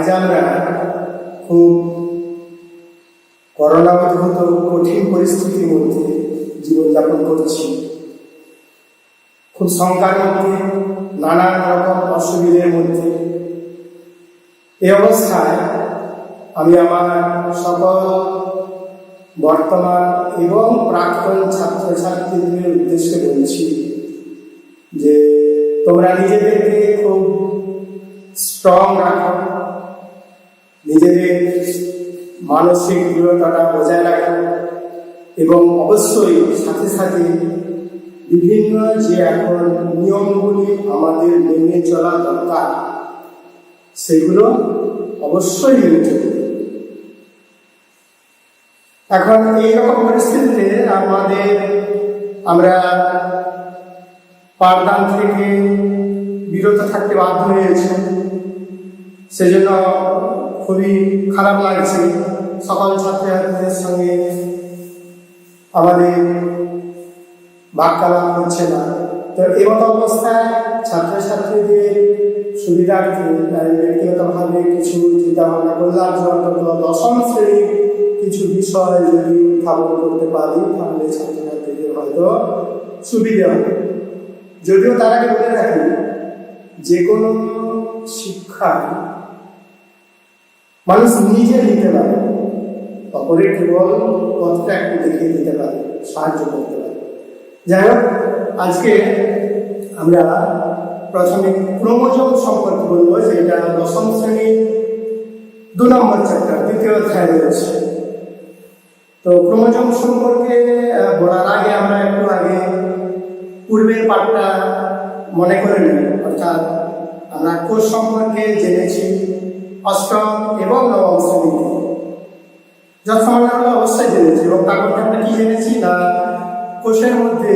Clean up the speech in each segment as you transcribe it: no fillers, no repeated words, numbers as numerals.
আজ আমরা খুব করোনা উদ্ভূত কঠিন পরিস্থিতির মধ্যে জীবনযাপন করছি। খুব সংখ্যার মধ্যে, নানান রকম অসুবিধার মধ্যে। এই অবস্থায় আমি আমার সকল বর্তমান এবং প্রাক্তন ছাত্রছাত্রীদের উদ্দেশ্যে বলছি যে তোমরা নিজেদেরকে খুব স্ট্রং রাখো, নিজেদের মানসিক দৃঢ়তাটা বজায় রাখো এবং অবশ্যই সাথে সাথে বিভিন্ন যে এখন নিয়মগুলি আমাদের মেনে চলা দরকার সেগুলো অবশ্যই মেনে চলবে। এখন এইরকম পরিস্থিতিতে আমরা পাঠদান থেকে বিরত থাকতে বাধ্য হয়েছে। সেজন্য খুবই খারাপ লাগছে, সকল ছাত্রছাত্রীদের সঙ্গে আমাদের বাক্যালাপ হচ্ছে না। তো এমতো অবস্থায় ছাত্রছাত্রীদের সুবিধার্থে ব্যক্তিগতভাবে কিছু চিন্তা ভাবনা করলাম যে অন্তত দশম শ্রেণীর কিছু বিষয় যদি উত্থাপন করতে পারি তাহলে ছাত্রছাত্রীদের হয়তো সুবিধা হবে। যদিও তার আগে বলে রাখি, যে কোনো শিক্ষা মানুষ নিজে নিতে পারে, অপরের কেবল পথটা একটু দেখিয়ে দিতে পারে, সাহায্য করতে পারে। যাই হোক, আজকে আমরা প্রথমে ক্রোমোজোম সম্পর্কে বলবো, যেটা দশম শ্রেণীর 2 নম্বর চ্যাপ্টার, 2য় অধ্যায় রয়েছে। তো ক্রোমোজোম সম্পর্কে বলার আগে আমরা একটু আগে পূর্বের পাঠটা মনে করে নিই। অর্থাৎ আমরা কোষ সম্পর্কে জেনেছি অষ্টম এবং নবম শ্রেণীতে, যৎসামান্য আমরা অবশ্যই জেনেছি। এবং তার মধ্যে আমরা কি জেনেছি না, কোষের মধ্যে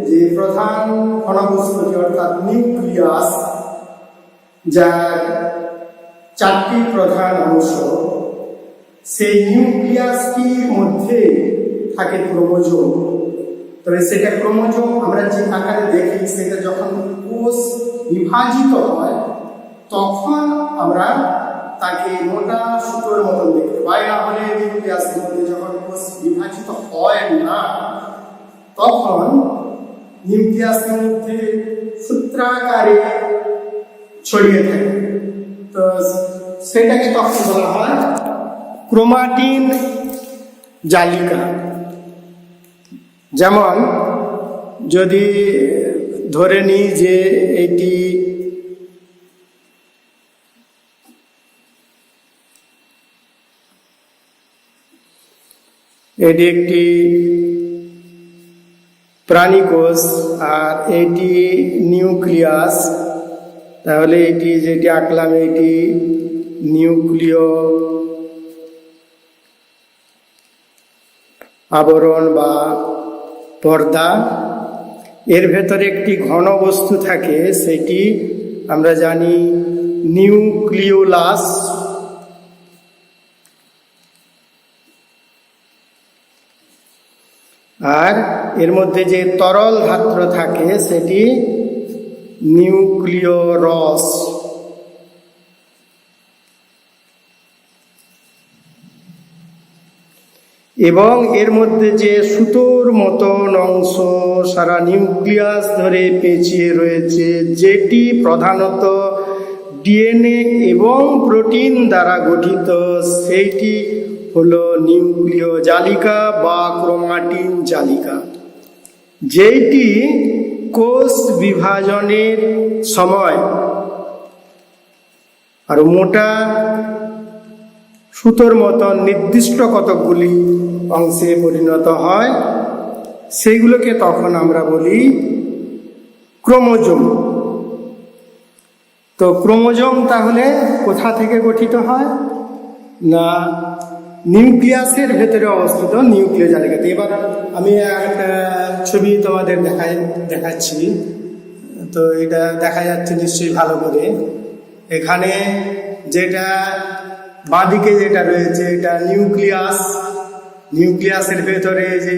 যে প্রধান ঘনবস্তুটি অর্থাৎ নিউক্লিয়াস, যার 4টি প্রধান অংশ, সেই নিউক্লিয়াসটির মধ্যে থাকে ক্রোমোজোম। তবে সেটা ক্রোমোজোম আমরা যে আকারে দেখি, সেটা যখন কোষ বিভাজিত হয় তখন আমরা তাকে মোটা সুতোর মতন দেখতে পাই। না হলে নিউক্লিয়াসের মধ্যে যখন কোষ বিভাজিত হয় না, তখন নিউক্লিয়াসের মধ্যে সূত্রাকারে ছড়িয়ে থাকে। তো সেটাকে তখন বলা হয় ক্রোমাটিন জালিকা। যেমন যদি ধরে নিই যে এটি একটি প্রাণীকোষ আর এটি নিউক্লিয়াস, তাহলে এটি যেটি আঁকলাম এটি নিউক্লিয় আবরণ বা পর্দা। এর ভেতরে একটি ঘন বস্তু থাকে, সেটি আমরা জানি নিউক্লিওলাস। আর এর মধ্যে যে তরল ধাত্র থাকে সেটি নিউক্লিয়রস। এবং এর মধ্যে যে সুতোর মতন অংশ সারা নিউক্লিয়াস ধরে পেঁচিয়ে রয়েছে, যেটি প্রধানত ডিএনএ এবং প্রোটিন দ্বারা গঠিত, সেইটি হলো নিউক্লিয় জালিকা বা ক্রোমাটিন জালিকা, যেটি কোষ বিভাজনের সময় আর মোটা সুতোর মতন নির্দিষ্ট কতকগুলি অংশে পরিণত হয়, সেইগুলোকে তখন আমরা বলি ক্রোমোজোম। তো ক্রোমোজোম তাহলে কোথা থেকে গঠিত হয় না, নিউক্লিয়াসের ভেতরে অবস্থিত নিউক্লিয় জালিকাতে। এবার আমি একটা ছবি তোমাদের দেখাচ্ছি। তো এটা দেখা যাচ্ছে নিশ্চয়ই ভালো করে। এখানে যেটা বাঁদিকে যেটা রয়েছে এটা নিউক্লিয়াস, নিউক্লিয়াসের ভেতরে যে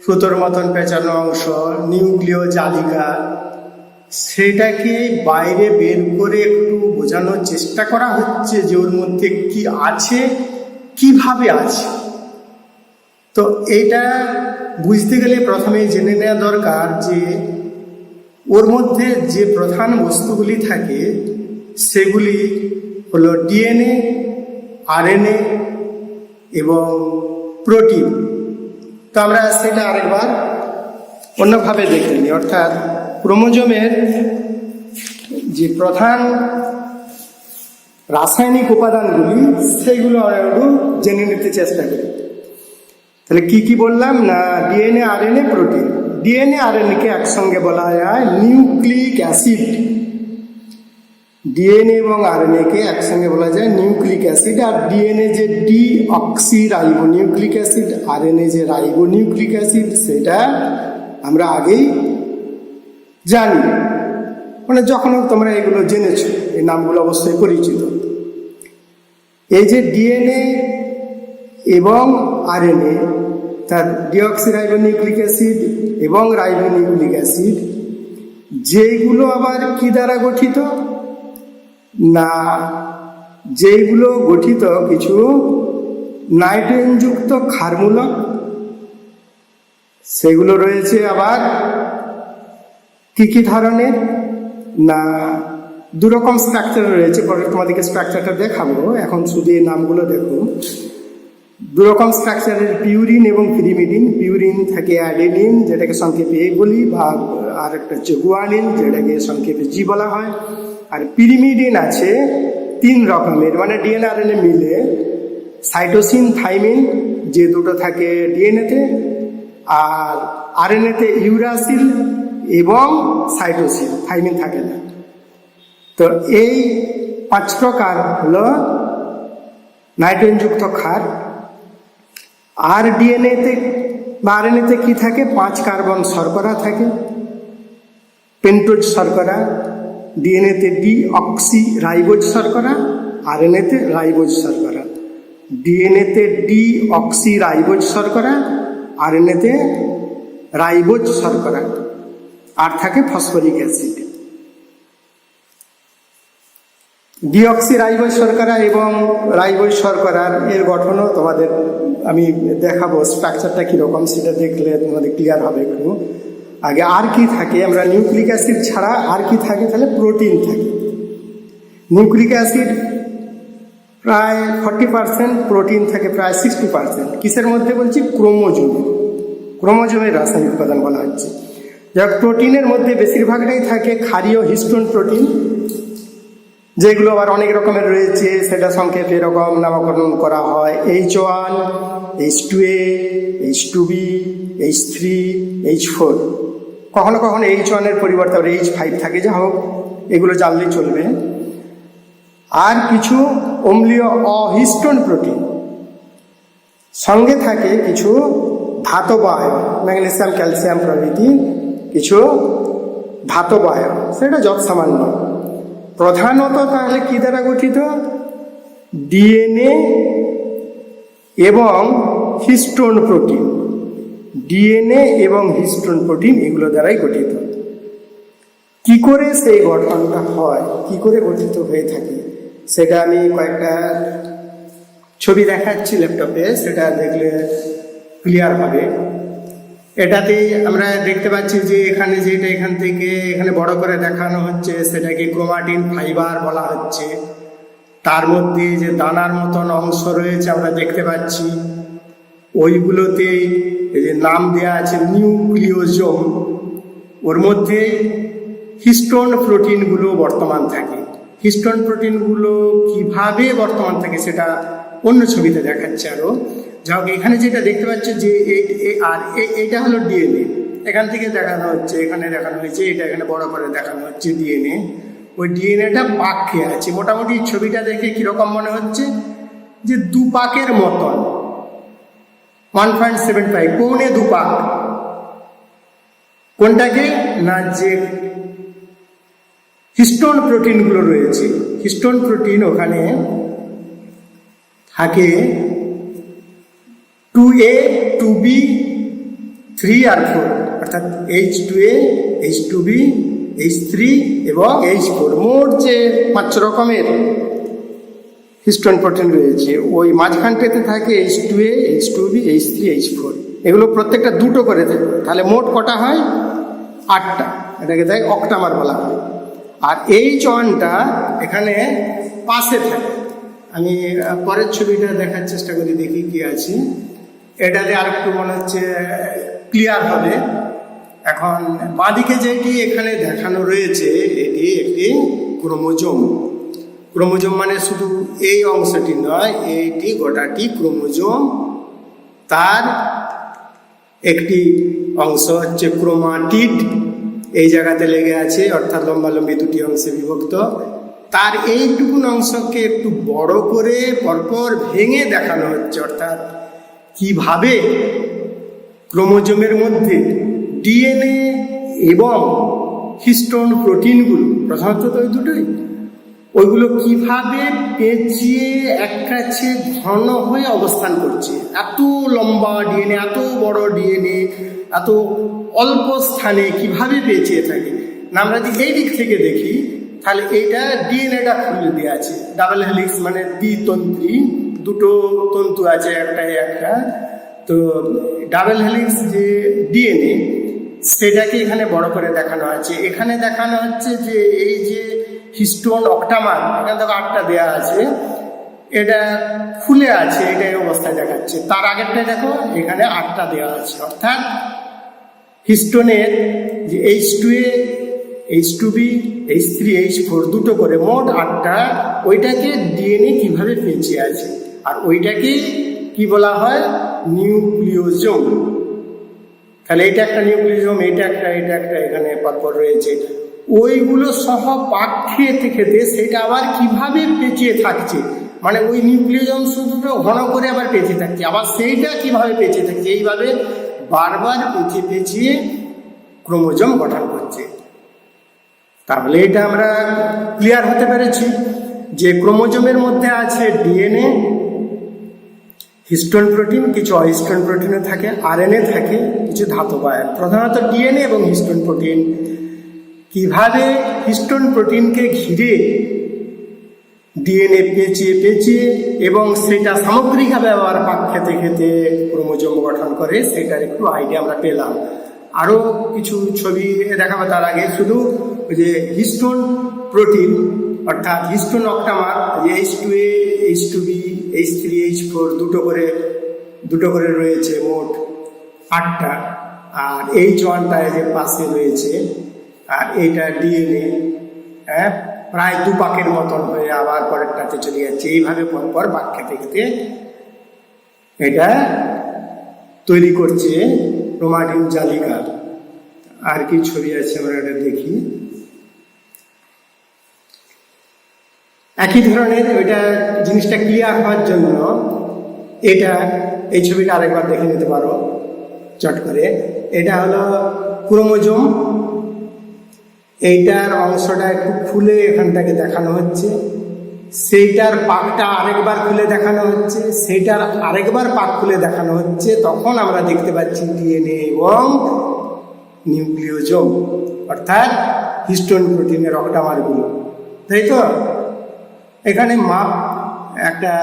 সুতোর মতন পেঁচানো অংশ নিউক্লিয় জালিকা, সেটাকে বাইরে বের করে একটু বোঝানোর চেষ্টা করা হচ্ছে যে ওর মধ্যে কি আছে, কিভাবে আছে। তো এইটা বুঝতে গেলে প্রথমে জেনে নেওয়া দরকার যে ওর মধ্যে যে প্রধান বস্তুগুলি থাকে সেগুলি হলো ডিএনএ, আরএনএ এবং প্রোটিন। তো আমরা সেটা আরেকবার অন্যভাবে দেখে নিই। অর্থাৎ ক্রোমোজোমের যে প্রধান রাসায়নিক উপাদানগুলি সেগুলো আমরা একটু জেনে নিতে চেষ্টা করি। তাহলে কি কি বললাম না, ডিএনএ, আরএনএ, প্রোটিন। ডিএনএ আরএনএকে একসঙ্গে বলা যায় নিউক্লিক অ্যাসিড। ডিএনএ এবং আরএনএকে একসঙ্গে বলা যায় নিউক্লিক অ্যাসিড। আর ডিএনএ যে deoxy ribo nucleic acid, RNA যে রাইবো নিউক্লিক অ্যাসিড, সেটা আমরা আগেই জানি, মানে যখন তোমরা এগুলো জেনেছো, এই নামগুলো অবশ্যই পরিচিত। এই যে ডিএনএ এবং আরএনএ, তার ডিঅক্সি রাইবো নিউক্লিক অ্যাসিড এবং রাইবো নিউক্লিক অ্যাসিড, যেগুলো আবার কি দ্বারা গঠিত না, যেগুলো গঠিত কিছু নাইট্রোজেনযুক্ত ক্ষারমূলক, সেগুলো রয়েছে আবার কি কি ধরনের না, দুরকম স্ট্রাকচার রয়েছে। পরে তোমাদেরকে স্ট্রাকচারটা দেখাবো, এখন শুধু এই নামগুলো দেখো। দুরকম স্ট্রাকচারের পিউরিন এবং পিরিমিডিন। পিউরিন থাকে অ্যাডেনিন, যেটাকে সংক্ষেপে এ বলি, বা আর একটা হচ্ছে গুয়ানিন, যেটাকে সংক্ষেপে জি বলা হয়। আর পিরিমিডিন আছে 3 রকমের, মানে ডিএনএ আরএনএ মিলে সাইটোসিন, থাইমিন, যে দুটো থাকে ডিএনএতে, আর আরএনএতে ইউরাসিল এবং সাইটোসিন, থাইমিন থাকে না। তো এই 5 প্রকার হলো নাইট্রোজেনযুক্ত ক্ষার। আর ডিএনএতে বা আরএনএতে কি থাকে, 5 কার্বন শর্করা থাকে, পেন্টোজ শর্করা। ডিএনএতে ডিঅক্সি রাইবোজ শর্করা, আরএনএতে রাইবোজ শর্করা। ডিএনএতে ডিঅক্সি রাইবোজ শর্করা, আরএনএতে রাইবোজ শর্করা। আর থাকে ফসফরিক অ্যাসিড। ডিঅক্সি রাইবোজ শর্করা এবং রাইবোজ শর্করার এর গঠনও তোমাদের আমি দেখাবো, স্ট্রাকচারটা কীরকম সেটা দেখলে তোমাদের ক্লিয়ার হবে একটু। আগে আর কি থাকে, আমরা নিউক্লিক অ্যাসিড ছাড়া আর কি থাকে, তাহলে প্রোটিন থাকে। নিউক্লিক অ্যাসিড প্রায় 40%, প্রোটিন থাকে প্রায় 60%। কিসের মধ্যে বলছি, ক্রোমোজোমে। ক্রোমোজোমের রাসায়নিক উপাদান বলা হচ্ছে। যাক, প্রোটিনের মধ্যে বেশিরভাগটাই থাকে ক্ষারীয় হিস্টোন প্রোটিন, যেগুলো আবার অনেক রকমের রয়েছে, সেটা সংক্ষেপে এরকম নামকরণ করা হয়: H1, H2A, H2B, H3, H4। কখনো কখনো H1 এর পরিবর্তে আবার H5 থাকে, যা হোক এগুলো জানলেই চলবে। আর কিছু অম্লীয় অহিস্টোন প্রোটিন, সঙ্গে থাকে কিছু ধাতব আয়ন, ম্যাগনেসিয়াম, ক্যালসিয়াম প্রভৃতি কিছু ধাতব আয়ন, সেটা যৎ সামান্য। প্রধানত তাহলে কি দ্বারা গঠিত, ডিএনএ এবং হিস্টোন প্রোটিন। ডিএনএ এবং হিস্টোন প্রোটিন এগুলো দ্বারাই গঠিত। কি করে সেই গঠনটা হয়, কি করে গঠিত হয়ে থাকে, সেটা আমি কয়েকটা ছবি দেখাচ্ছি ল্যাপটপে, সেটা দেখলে ক্লিয়ার হবে। এটাতে আমরা দেখতে পাচ্ছি যে এখানে যেটা এখান থেকে এখানে বড় করে দেখানো হচ্ছে, সেটাকে ক্রোমাটিন ফাইবার বলা হচ্ছে। তার মধ্যে যে দানার মতন অংশ রয়েছে আমরা দেখতে পাচ্ছি, ওইগুলোতে এই যে নাম দেওয়া আছে নিউক্লিওজোম। ওর মধ্যে হিস্টোন প্রোটিনগুলো বর্তমান থাকে। হিস্টোন প্রোটিনগুলো কিভাবে বর্তমান থাকে সেটা অন্য ছবিতে দেখাচ্ছে আরও। যাই হোক, এখানে যেটা দেখতে পাচ্ছে যে এটা হলো ডিএনএ, এখান থেকে দেখানো হচ্ছে, এখানে দেখানো হয়েছে, এটা এখানে বড় করে দেখানো হচ্ছে ডিএনএ। ওই ডিএনএটা পাক খেয়ে আছে। মোটামুটি ছবিটা দেখে কীরকম মনে হচ্ছে, যে 2 পাকের মতন, 1.75, পৌনে 2 পাক। কোনটাকে না, যে হিস্টোন প্রোটিনগুলো রয়েছে, হিস্টোন প্রোটিন ওখানে থাকে 2A, 2B, 3 আর 4, অর্থাৎ H2A, H2B, H3 এবং H4, মোট যে 5 রকমের হিস্টোন প্রোটিন রয়েছে, ওই মাঝখানটাতে থাকে H2A, H2B, H3, H4, এগুলো প্রত্যেকটা দুটো করে থাকে। তাহলে মোট কটা হয়? 8টা। এটাকে তাই অক্টামার বলা হয়। আর H1টা এখানে পাশে থাকে। আমি পরের ছবিটা দেখার চেষ্টা করি, দেখি কি আছে। এটাতে আর একটু মনে হচ্ছে ক্লিয়ার হবে। এখন বাঁদিকে যেটি এখানে দেখানো রয়েছে, এটি একটি ক্রোমোজোম। ক্রোমোজোম মানে শুধু এই অংশটি নয়, এইটি গোটাটি ক্রোমোজোম। তার একটি অংশ হচ্ছে ক্রোমাটিড, এই জায়গাতে লেগে আছে, অর্থাৎ লম্বালম্বি দুটি অংশে বিভক্ত। তার এইটুকুন অংশকে একটু বড় করে পরপর ভেঙে দেখানো হচ্ছে, অর্থাৎ কিভাবে ক্রোমোজোমের মধ্যে ডিএনএ এবং হিস্টোন প্রোটিনগুলো, প্রধানত তো ওই দুটোই, ওইগুলো কিভাবে পেঁচিয়ে এক কাছে ঘন হয়ে অবস্থান করছে। এত লম্বা ডিএনএ, এত বড় ডিএনএ, এত অল্প স্থানে কিভাবে পেঁচিয়ে থাকে। না, আমরা যদি এই দিক থেকে দেখি, তাহলে এইটা ডিএনএটা খুলে দেওয়া আছে। ডাবল হেলিক্স মানে দ্বিতন্ত্রী, দুটো তন্তু আছে, একটাই একটা। তো ডাবল হেলিক্স যে ডিএনএ, সেটাকে এখানে বড় করে দেখানো আছে। এখানে দেখানো হচ্ছে যে এই যে হিস্টোন অক্টামার, এখানে দেখো 8টা দেওয়া আছে, এটা খুলে আছে, এটা এই অবস্থায় দেখাচ্ছে। তার আগেরটা দেখো, এখানে 8টা দেওয়া আছে। অর্থাৎ হিস্টোনের যে H2A, H2B, H3, H4 দুটো করে মোট 8টা, ওইটাকে ডিএনএ কিভাবে পেঁচিয়ে আছে। আর ওইটাকে কি বলা হয়? নিউক্লিওজোম। তাহলে এটা একটা নিউক্লিওজোম, এটা একটা, এটা একটা, এখানে পরপর রয়েছে। ওইগুলো সহ পাক খেতে খেতে সেটা আবার কিভাবে পেঁচিয়ে থাকছে, মানে ওই নিউক্লিওজোম শুধু ঘন করে আবার পেঁচিয়ে থাকছে, আবার সেইটা কিভাবে পেঁচিয়ে থাকছে, এইভাবে বারবার পেঁচিয়ে পেঁচিয়ে ক্রোমোজোম গঠন করছে। তাহলে এটা আমরা ক্লিয়ার হতে পেরেছি যে ক্রোমোজোমের মধ্যে আছে ডিএনএ, হিস্টোন প্রোটিন, কিছু অহিস্টোন প্রোটিনও থাকে, আরএনএ থাকে, কিছু ধাতব আয়ন। প্রধানত ডিএনএ এবং হিস্টোন প্রোটিন। কিভাবে হিস্টোন প্রোটিনকে ঘিরে ডিএনএ পেঁচিয়ে পেঁচিয়ে এবং সেটা সামগ্রিকভাবে আবার পাক খেতে খেতে ক্রোমোজোম গঠন করে, সেটার একটু আইডিয়া আমরা পেলাম। আরও কিছু ছবি দেখাবো, তার আগে শুধু ওই যে হিস্টোন প্রোটিন অর্থাৎ histone অক্টামার, H2A, H2B, H3, H4 দুটো করে রয়েছে, মোট 8টা। আর H1টা যে পাশে রয়েছে, আর এইটা ডিএনএ, প্রায় 2 পাকের মতন হয়ে আবার পরেরটাতে চলে যাচ্ছে। এইভাবে পরপর পাক খেতে খেতে এটা তৈরি করছে ক্রোমাটিন জালিকা। আর কি ছবি আছে আমরা এটা দেখি। একই ধরনের ওইটা জিনিসটা ক্লিয়ার হওয়ার জন্য এটা, এই ছবিটা আরেকবার দেখে নিতে পারো চট করে। এটা হলো ক্রোমোজোম, এইটার অংশটা একটু খুলে এখানটাকে দেখানো হচ্ছে, সেইটার পাকটা আরেকবার খুলে দেখানো হচ্ছে, সেইটার আরেকবার পাক খুলে দেখানো হচ্ছে। তখন আমরা দেখতে পাচ্ছি ডিএনএ এবং নিউক্লিওজোম, অর্থাৎ হিস্টোন প্রোটিনের অক্টামারগুলো, তাই তো? এখানে মাপ একটা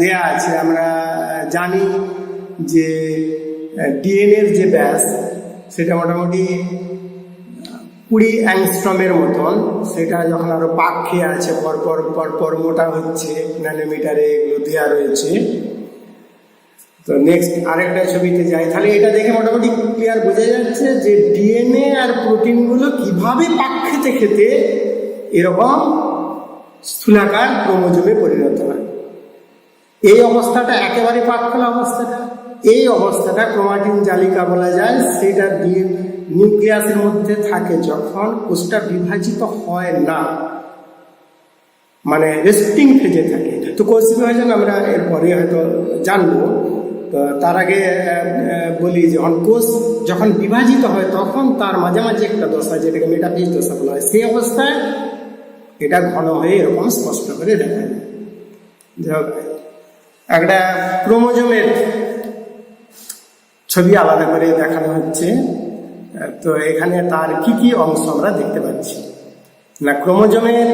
দেয়া আছে। আমরা জানি যে ডিএনএর যে ব্যাস, সেটা মোটামুটি 20 অ্যাংস্ট্রমের মতন। সেটা যখন আরো পাক খেয়ে আছে, পরপর মোটা হচ্ছে, ন্যানোমিটারে এগুলো দেওয়া রয়েছে। তো নেক্সট আরেকটা ছবিতে যাই, তাহলে এটা দেখে মোটামুটি ক্লিয়ার বোঝা যাচ্ছে যে ডিএনএ আর প্রোটিনগুলো কিভাবে পাক খেতে খেতে এরকম স্থূলাকার ক্রোমোজোমে পরিণত হয়। এই অবস্থাটা একেবারে পাক খোলা অবস্থাটা, এই অবস্থাটা ক্রোমাটিন জালিকা বলা যায়। সেটা নিউক্লিয়াসের মধ্যে থাকে যখন কোষটা বিভাজিত হয় না, মানে রেস্টিং ফেজে থাকে। তো কোষ বিভাজন আমরা এরপরে হয়তো জানবো। তো তার আগে বলি, কোষ যখন বিভাজিত হয় তখন তার মাঝে মাঝে একটা দশা, যেটাকে মেটাফেজ দশা বলা হয়, সেই অবস্থায় এটা ঘন হয়ে এরকম স্পষ্ট করে দেখা যায়। একটা ক্রোমোজোমের ছবি আলাদা করে দেখানো হচ্ছে। তো এখানে তার কি কি অংশ আমরা দেখতে পাচ্ছি না, ক্রোমোজোমের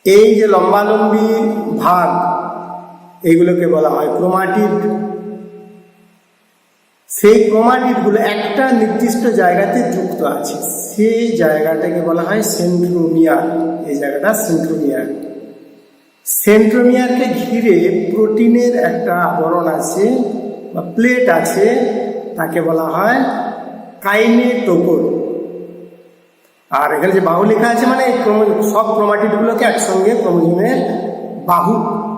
এই যে লম্বালম্বি ভাগ এইগুলোকে বলা হয় ক্রোমাটিড। সেই ক্রোমাটিডগুলো একটা নির্দিষ্ট জায়গাতে যুক্ত আছে, সেই জায়গাটাকে বলা হয় সেন্ট্রোমিয়ার। এই জায়গাটা সেন্ট্রোমিয়ার। সেন্ট্রোমিয়ারকে ঘিরে প্রোটিনের একটা আবরণ আছে বা প্লেট আছে, তাকে বলা হয় কাইনেটোকোর। আর এখানে যে বাহু লেখা আছে মানে সব ক্রোমাটিডগুলোকে একসঙ্গে ক্রোমোজোমের বাহু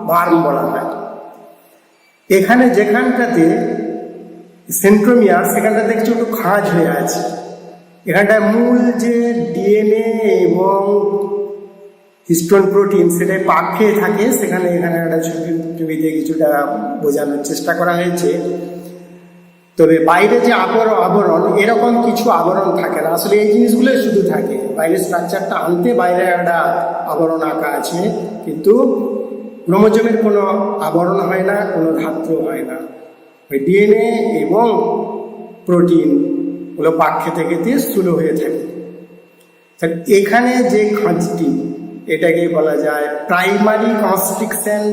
বার্ম বলা হয়। এখানে যেখানটাতে সেন্ট্রোমিয়ার সেখানটা দেখছি একটু খাঁজ হয়ে আছে। এখানটায় মূল যে ডিএনএ এবং হিস্টোন প্রোটিন সেটাই পাক খেয়ে থাকে, সেখানে এখানে একটা ছবিতে কিছুটা বোঝানোর চেষ্টা করা হয়েছে। তবে বাইরে যে আবরণ এরকম কিছু আবরণ থাকে না, আসলে এই জিনিসগুলোই শুধু থাকে। বাইরের স্ট্রাকচারটা আনতে বাইরে একটা আবরণ আঁকা আছে, কিন্তু ক্রোমোজোমের কোনো আবরণ হয় না, কোনো ধাত্র হয় না। ওই ডিএনএ এবং প্রোটিন ওগুলো পাক খেতে খেতে স্থূল হয়ে থাকে। এখানে যে খাঁজটি, এটাকে বলা যায় প্রাইমারি কনস্ট্রিকশন,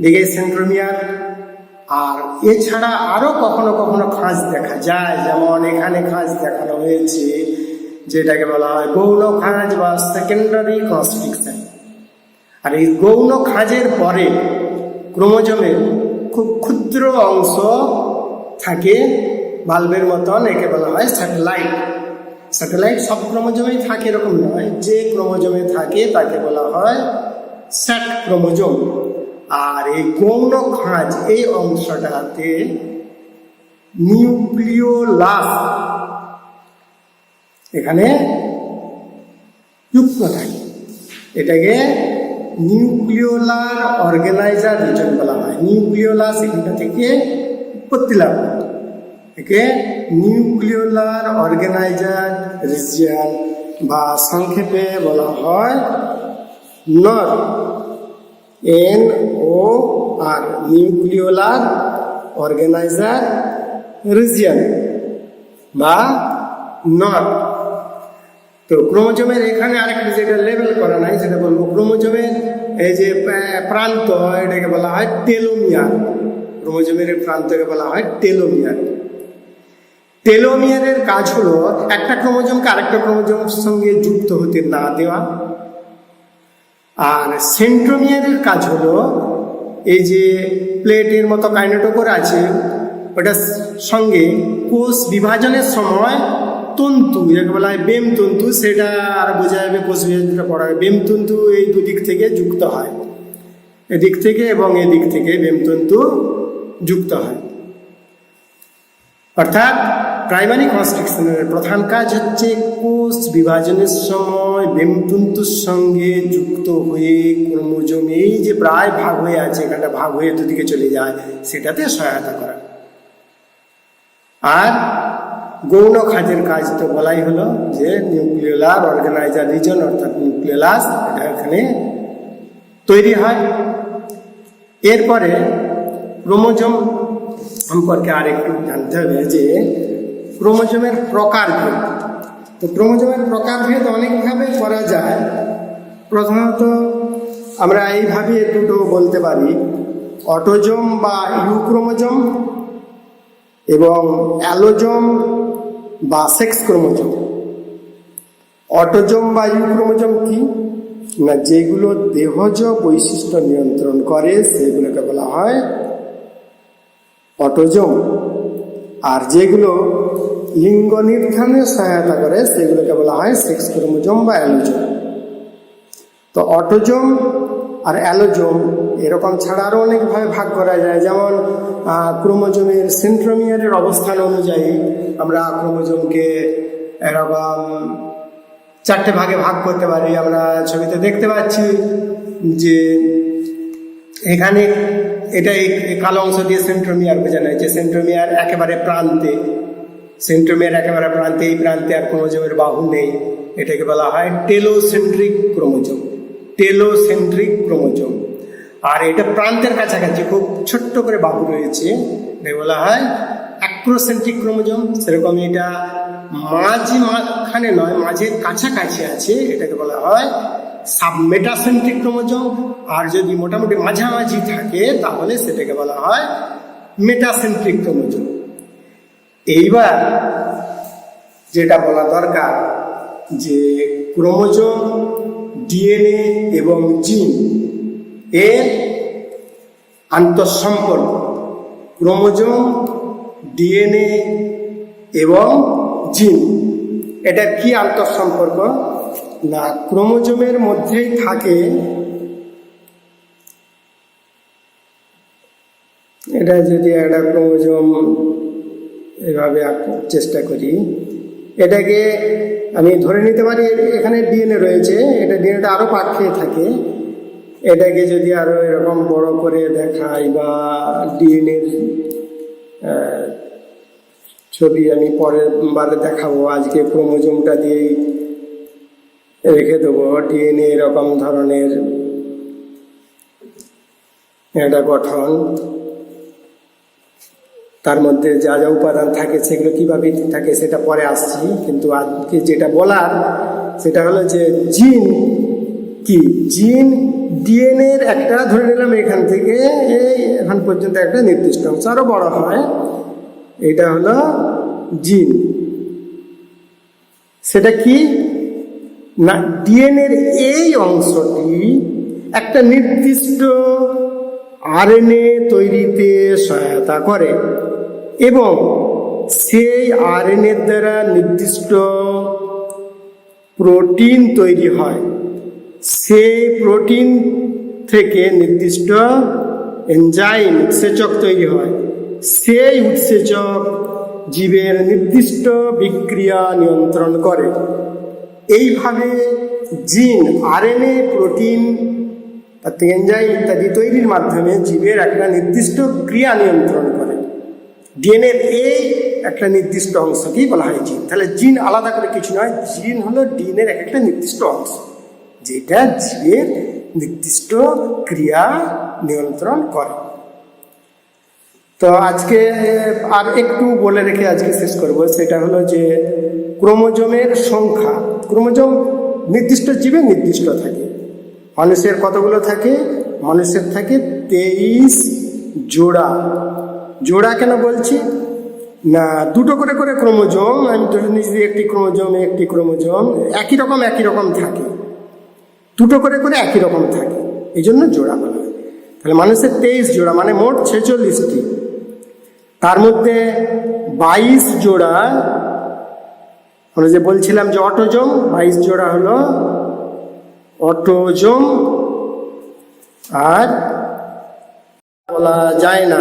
দিকে সেন্ট্রোমিয়ার। আর এছাড়া আরো কখনো কখনো খাঁজ দেখা যায়, যেমন এখানে খাঁজ দেখানো হয়েছে যেটাকে বলা হয় গৌণ খাঁজ বা সেকেন্ডারি কনস্ট্রিকশন। আর এই গৌণ খাঁজের পরে ক্রোমোজোমের খুব ক্ষুদ্র অংশ থাকে বাল্বের মতন, একে বলা হয় স্যাটেলাইট। স্যাটেলাইট সব ক্রোমোজোমেই থাকে এরকম নয়, যে ক্রোমোজোমে থাকে তাকে বলা হয় স্যাট ক্রোমোজোম। আর এই গৌণ খাঁজ এই অংশটাতে নিউক্লিওলাস এখানে যুক্ত থাকে। এটাকে নিউক্লিওলার অর্গানাইজার রিজন বলা হয়। নিউক্লিওলাস এখানটা থেকে উৎপত্তি লাভ করে, একে নিউক্লিওলার অর্গানাইজার রিজিয়ন বা সংক্ষেপে বলা হয় নর, NOR, নিউক্লিওলার অর্গানাইজার রিজিয়ন বা নর। তো ক্রোমোজোমের এখানে আরেকটা যেটা লেবেল করা নাই সেটা বলবো, ক্রোমোজোমের এই যে প্রান্ত এটাকে বলা হয় টেলোমিয়ার। ক্রোমোজোমের প্রান্তকে বলা হয় টেলোমিয়ার। টেলোমিয়ারের কাজ হলো একটা ক্রোমোজোমকে আরেকটা ক্রোমোজোমের সঙ্গে যুক্ত হতে না দেওয়া। আর সেন্ট্রোমিয়ারের কাজ হলো এই যে প্লেটের মতো কাইনেটোকোর আছে ওটার সঙ্গে কোষ বিভাজনের সময় তন্তু, যাকে বলা হয় বেম তন্তু, সেটা আর বোঝা যাবে কোষ বিভাজনটা পড়া হয়। বেম তন্তু এই দুদিক থেকে যুক্ত হয়, এদিক থেকে এবং এদিক থেকে বেম তন্তু যুক্ত হয়। অর্থাৎ প্রাইমারি কনস্ট্রাকশনের প্রধান কাজ হচ্ছে কোষ বিভাজনের সময় বেমতন্তুর সঙ্গে যুক্ত হয়ে ক্রোমোজোম এই যে প্রায় ভাগ হয়ে আছে, এখানটা ভাগ হয়ে দুদিকে চলে যায়, সেটাতে সহায়তা করা। আর গৌণ খাঁজের কাজ তো বলাই হলো যে নিউক্লিওলার অর্গানাইজার রিজন অর্থাৎ নিউক্লিওলাস এটা এখানে তৈরি হয়। এরপরে ক্রোমোজোম সম্পর্কে আরেকটু জানতে হবে যে ক্রোমোজোমের প্রকারভেদ। তো ক্রোমোজোমের প্রকারভেদ অনেকভাবে করা যায়। প্রধানত আমরা এইভাবে দুটো বলতে পারি, অটোজোম বা ইউক্রোমোজোম এবং অ্যালোজোম বা সেক্স ক্রোমোজোম। অটোজোম বা ইউক্রোমোজোম কি না, যেগুলো দেহজ বৈশিষ্ট্য নিয়ন্ত্রণ করে সেগুলোকে বলা হয় অটোজোম। আর যেগুলো লিঙ্গ নির্ধারণে সহায়তা করে সেগুলোকে বলা হয় সেক্স ক্রোমোজোম বা অ্যালোজোম। তো অটোজোম আর অ্যালোজোম এরকম ছাড়া আরও অনেকভাবে ভাগ করা যায়। যেমন ক্রোমোজোমের সেন্ট্রোমিয়ারের অবস্থান অনুযায়ী আমরা ক্রোমোজোমকে এরকম চারটে ভাগে ভাগ করতে পারি। আমরা ছবিতে দেখতে পাচ্ছি যে এখানে এটা এই কালো অংশ দিয়ে সেন্ট্রোমিয়ার বোঝানো হয়েছে। সেন্ট্রোমিয়ার একেবারে প্রান্তে, সেন্ট্রোমিয়ার একেবারে প্রান্তে, এই প্রান্তে আর ক্রোমোজোমের বাহু নেই, এটাকে বলা হয় টেলোসেন্ট্রিক ক্রোমোজোম। Telocentric chromosome. আর এটা প্রান্তের কাছাকাছি খুব ছোট্ট করে বাহু রয়েছে, এটাকে বলা হয় অ্যাক্রোসেন্ট্রিক ক্রোমোজোম, সেরকম এটা মাঝখানে নয়, মাঝের কাছাকাছি আছে, এটাকে বলা হয় সাবমেটাসেন্ট্রিক ক্রোমোজোম। আর যদি মোটামুটি মাঝামাঝি থাকে তাহলে সেটাকে বলা হয় মেটাসেন্ট্রিক ক্রোমোজোম। এইবার যেটা বলা দরকার যে ক্রোমোজোম, ডিএনএ এবং জিন এর আন্তঃসম্পর্ক। ক্রোমোজোম, ডিএনএ এবং জিন, এটা কি আন্তঃসম্পর্ক না, ক্রোমোজোমের মধ্যেই থাকে, এটা যদি একটা ক্রোমোজোম এভাবে চেষ্টা করি, এটাকে আমি ধরে নিতে পারি এখানে ডিএনএ রয়েছে, এটা ডিএনএটা আরও পাক খেয়ে থাকে। এটাকে যদি আরও এরকম বড় করে দেখাই বা ডিএনএর ছবি আমি পরের বারে দেখাবো, আজকে ক্রোমোজোমটা দিয়েই রেখে দেবো। ডিএনএ এরকম ধরনের একটা গঠন, তার মধ্যে যা যা উপাদান থাকে সেগুলো কীভাবে থাকে সেটা পরে আসছি, কিন্তু আজকে যেটা বলার সেটা হলো যে জিন কি। জিন ডিএনএর একটা, ধরে নিলাম এখান থেকে এই এখন পর্যন্ত একটা নির্দিষ্ট অংশ, আরও বড় হয়, এটা হলো জিন। সেটা কি না, ডিএনএর এই অংশটি একটা নির্দিষ্ট আরএনএ তৈরিতে সহায়তা করে এবং সেই আরএনএর দ্বারা নির্দিষ্ট প্রোটিন তৈরি হয়। সেই প্রোটিন থেকে নির্দিষ্ট এনজাইম, উৎসেচক তৈরি হয়। সেই উৎসেচক জীবের নির্দিষ্ট বিক্রিয়া নিয়ন্ত্রণ করে। এইভাবে জিন আরএনএ, প্রোটিন, এনজাইম ইত্যাদি তৈরির মাধ্যমে জীবের একটা নির্দিষ্ট ক্রিয়া নিয়ন্ত্রণ করে। ডিএনএর এই একটা নির্দিষ্ট অংশকেই বলা হয় জিন। তাহলে জিন আলাদা করে কিছু নয়, জিন হলো ডিএনএর একটা নির্দিষ্ট অংশ যেটা জীবের নির্দিষ্ট ক্রিয়া নিয়ন্ত্রণ করে। তো আজকে আর একটু বলে রেখে আজকে শেষ করব, সেটা হলো যে ক্রোমোজোমের সংখ্যা। ক্রোমোজোম নির্দিষ্ট জীবে নির্দিষ্ট থাকে। মানুষের কতগুলো থাকে? মানুষের থাকে 23 জোড়া। জোড়া কেন বলছি না, দুটো করে করে ক্রোমোজোম, আমি ধরে নিচ্ছি একটি ক্রোমোজোম একই রকম থাকে, দুটো করে করে একই রকম থাকে, এই জন্য জোড়া বলা হয়। তাহলে মানুষের 23 জোড়া, মানে মোট 46টি। তার মধ্যে 22 জোড়া হলো, যে বলছিলাম যে অটোজোম, 22 জোড়া হলো অটোজোম। আর বলা যায় না,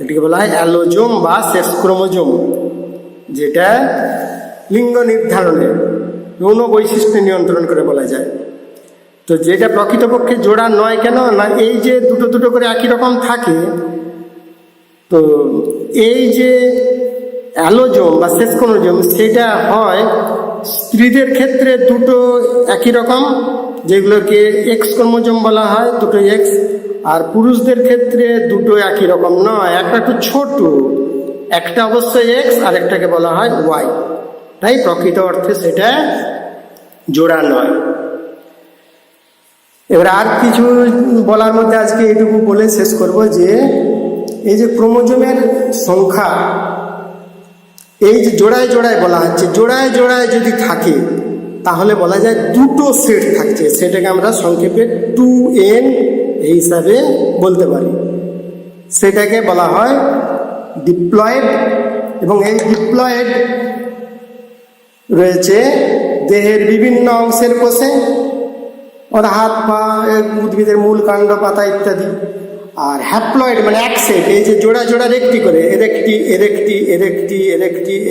এটিকে বলা হয় অ্যালোজোম বা সেক্স ক্রোমোজোম, যেটা লিঙ্গ নির্ধারণের যৌন বৈশিষ্ট্য নিয়ন্ত্রণ করে বলা যায়। তো যেটা প্রকৃতপক্ষে জোড়া নয় কেন না, এই যে দুটো দুটো করে একই রকম থাকে, তো এই যে অ্যালোজোম বা সেক্স ক্রোমোজোম সেটা হয় স্ত্রীদের ক্ষেত্রে দুটো একই রকম, যেগুলোকে এক্স ক্রোমোজোম বলা হয়, দুটো এক্স। আর পুরুষদের ক্ষেত্রে দুটো একই রকম নয়, একটা একটু ছোট, একটা অবশ্যই এক্স আর একটাকে বলা হয় ওয়াই। তাই প্রকৃত অর্থে সেটা জোড়া নয়। এবার আর কিছু বলার মধ্যে আজকে এইটুকু বলে শেষ করব যে এই যে ক্রোমোজোমের সংখ্যা, এই যে জোড়ায় জোড়ায় বলা হচ্ছে, জোড়ায় জোড়ায় যদি থাকে তাহলে বলা যায় দুটো সেট থাকছে। সেটাকে আমরা সংক্ষেপে 2n এই হিসাবে বলতে পারি। সেটাকে বলা হয় ডিপ্লয়েড। এবং এই ডিপ্লয়েড রয়েছে দেহের বিভিন্ন অংশের কোষে, ওর হাত পা, উদ্ভিদের মূল, কাণ্ড, পাতা ইত্যাদি। আর হ্যাপ্লয়েড মানে এক সেট, এই যে জোড়া জোড়ার একটি করে, এরেকটি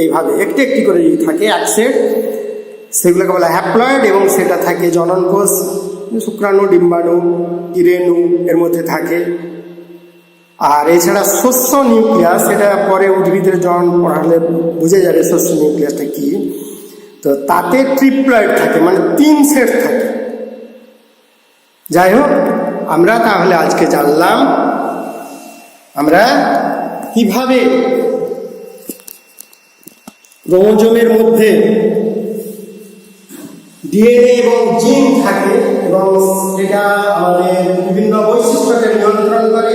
এইভাবে একটি একটি করে যদি থাকে এক সেট, সেগুলোকে বলা হ্যাপ্লয়েড। এবং সেটা থাকে জনন কোষ, শুক্রাণু, ডিম্বাণু, রেণু এর মধ্যে থাকে। আর এছাড়া শস্য নিউক্লিয়াস, সেটা পরে উদ্ভিদের জনন পড়ালে বুঝে যাবে শস্য নিউক্লিয়াসটা কি। তো তাতে ট্রিপ্লয়েড থাকে, মানে 3 সেট থাকে। যাই হোক, আমরা তাহলে আজকে জানলাম আমরা কিভাবে ক্রোমোজোমের মধ্যে ডিএনএ এবং জিন থাকে এবং এটা আমাদের বিভিন্ন বৈশিষ্ট্যকে নিয়ন্ত্রণ করে।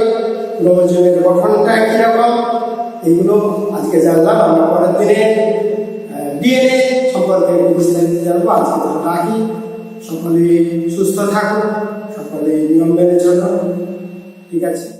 ক্রোমোজোমের গঠনটা কীরকম এগুলো আজকে জানলাম। আমরা পরের দিনে ডিএনএ সম্পর্কে বিস্তারিত জানবো। আজকে তো রাখি। সকলে সুস্থ থাকুন, সকলে নিয়ম মেনে চলুন। ঠিক আছে।